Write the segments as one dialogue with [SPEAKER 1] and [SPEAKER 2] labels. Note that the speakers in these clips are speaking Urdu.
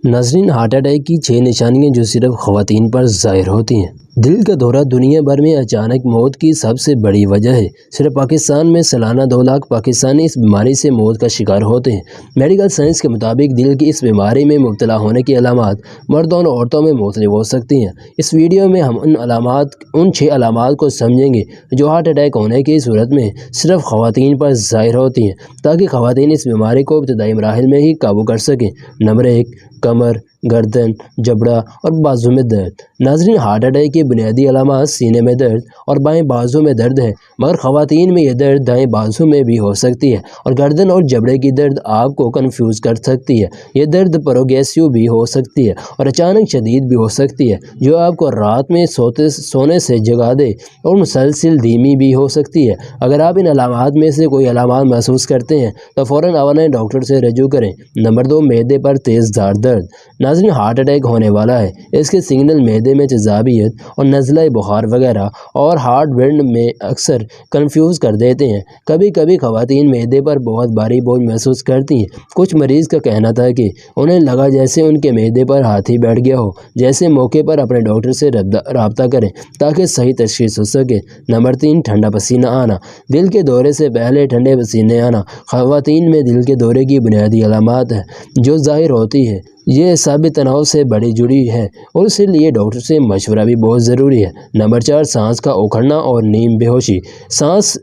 [SPEAKER 1] ناظرین، ہارٹ اٹیک کی 6 نشانیاں جو صرف خواتین پر ظاہر ہوتی ہیں۔ دل کا دورہ دنیا بھر میں اچانک موت کی سب سے بڑی وجہ ہے۔ صرف پاکستان میں سالانہ 2 لاکھ پاکستانی اس بیماری سے موت کا شکار ہوتے ہیں۔ میڈیکل سائنس کے مطابق دل کی اس بیماری میں مبتلا ہونے کی علامات مردوں اور عورتوں میں مختلف ہو سکتی ہیں۔ اس ویڈیو میں ہم ان 6 علامات کو سمجھیں گے جو ہارٹ اٹیک ہونے کی صورت میں صرف خواتین پر ظاہر ہوتی ہیں، تاکہ خواتین اس بیماری کو ابتدائی مراحل میں ہی قابو کر سکیں۔ نمبر 1، کمر، گردن، جبڑا اور بازو میں درد۔ ناظرین، ہارٹ اٹیک کی بنیادی علامات سینے میں درد اور بائیں بازو میں درد ہے، مگر خواتین میں یہ درد دائیں بازو میں بھی ہو سکتی ہے اور گردن اور جبڑے کی درد آپ کو کنفیوز کر سکتی ہے۔ یہ درد پروگریسو بھی ہو سکتی ہے اور اچانک شدید بھی ہو سکتی ہے، جو آپ کو رات میں سونے سے جگا دے، اور مسلسل دھیمی بھی ہو سکتی ہے۔ اگر آپ ان علامات میں سے کوئی علامات محسوس کرتے ہیں تو فوراً اپنے ڈاکٹر سے رجوع کریں۔ نمبر 2، معدے پر تیز دھار درد۔ ناظرین، ہارٹ اٹیک ہونے والا ہے، اس کے سگنل معدے میں تیزابیت اور نزلہ بخار وغیرہ اور ہارٹ بینڈ میں اکثر کنفیوز کر دیتے ہیں۔ کبھی کبھی خواتین معدے پر بہت بھاری بوجھ محسوس کرتی ہیں۔ کچھ مریض کا کہنا تھا کہ انہیں لگا جیسے ان کے معدے پر ہاتھی بیٹھ گیا ہو۔ جیسے موقع پر اپنے ڈاکٹر سے رابطہ کریں تاکہ صحیح تشخیص ہو سکے۔ نمبر 3، ٹھنڈا پسینہ آنا۔ دل کے دورے سے پہلے ٹھنڈے پسینے آنا خواتین میں دل کے دورے کی بنیادی علامات ہے جو ظاہر ہوتی ہے۔ یہ اعصابی تناؤ سے بڑی جڑی ہے اور اس لیے ڈاکٹر سے مشورہ بھی بہت ضروری ہے۔ نمبر 4، سانس کا اکھڑنا اور نیم بے ہوشی۔ سانس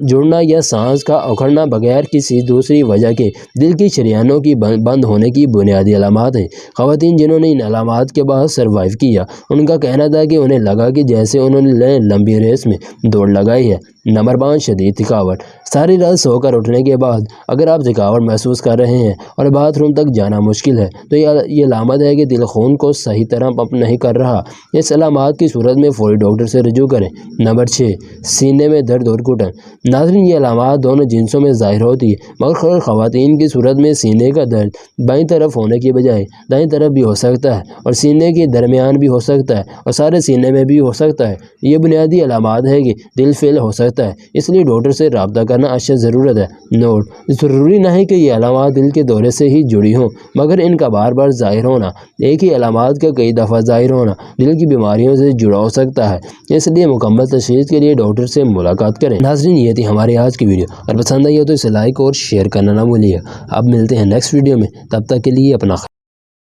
[SPEAKER 1] جڑنا یا سانس کا اکھڑنا بغیر کسی دوسری وجہ کے دل کی شریانوں کی بند ہونے کی بنیادی علامات ہیں۔ خواتین جنہوں نے ان علامات کے بعد سروائیو کیا، ان کا کہنا تھا کہ انہیں لگا کہ جیسے انہوں نے لمبی ریس میں دوڑ لگائی ہے۔ نمبر 5، شدید تھکاوٹ۔ ساری رات سو کر اٹھنے کے بعد اگر آپ تھکاوٹ محسوس کر رہے ہیں اور باتھ روم تک جانا مشکل ہے تو یہ علامت ہے کہ دل خون کو صحیح طرح پمپ نہیں کر رہا۔ اس علامات کی صورت میں فوری ڈاکٹر سے رجوع کریں۔ نمبر 6، سینے میں درد اور گھٹن۔ ناظرین، یہ علامات دونوں جنسوں میں ظاہر ہوتی ہے، مگر خواتین کی صورت میں سینے کا درد بائیں طرف ہونے کی بجائے دائیں طرف بھی ہو سکتا ہے اور سینے کے درمیان بھی ہو سکتا ہے اور سارے سینے میں بھی ہو سکتا ہے۔ یہ بنیادی علامات ہے کہ دل فیل ہو سکتا ہے، اس لیے ڈاکٹر سے رابطہ کرنا اشد ضرورت ہے۔ نوٹ: ضروری نہیں کہ یہ علامات دل کے دورے سے ہی جڑی ہوں، مگر ان کا بار بار ظاہر ہونا، ایک ہی علامات کا کئی دفعہ ظاہر ہونا دل کی بیماریوں سے جڑا ہو سکتا ہے۔ اس لیے مکمل تشخیص کے لیے ڈاکٹر سے ملاقات کریں۔ ناظرین، یہ تھی ہماری آج کی ویڈیو، اور پسند آئی ہو تو اسے لائک اور شیئر کرنا نہ بھولیے۔ اب ملتے ہیں نیکسٹ ویڈیو میں، تب تک کے لیے اپنا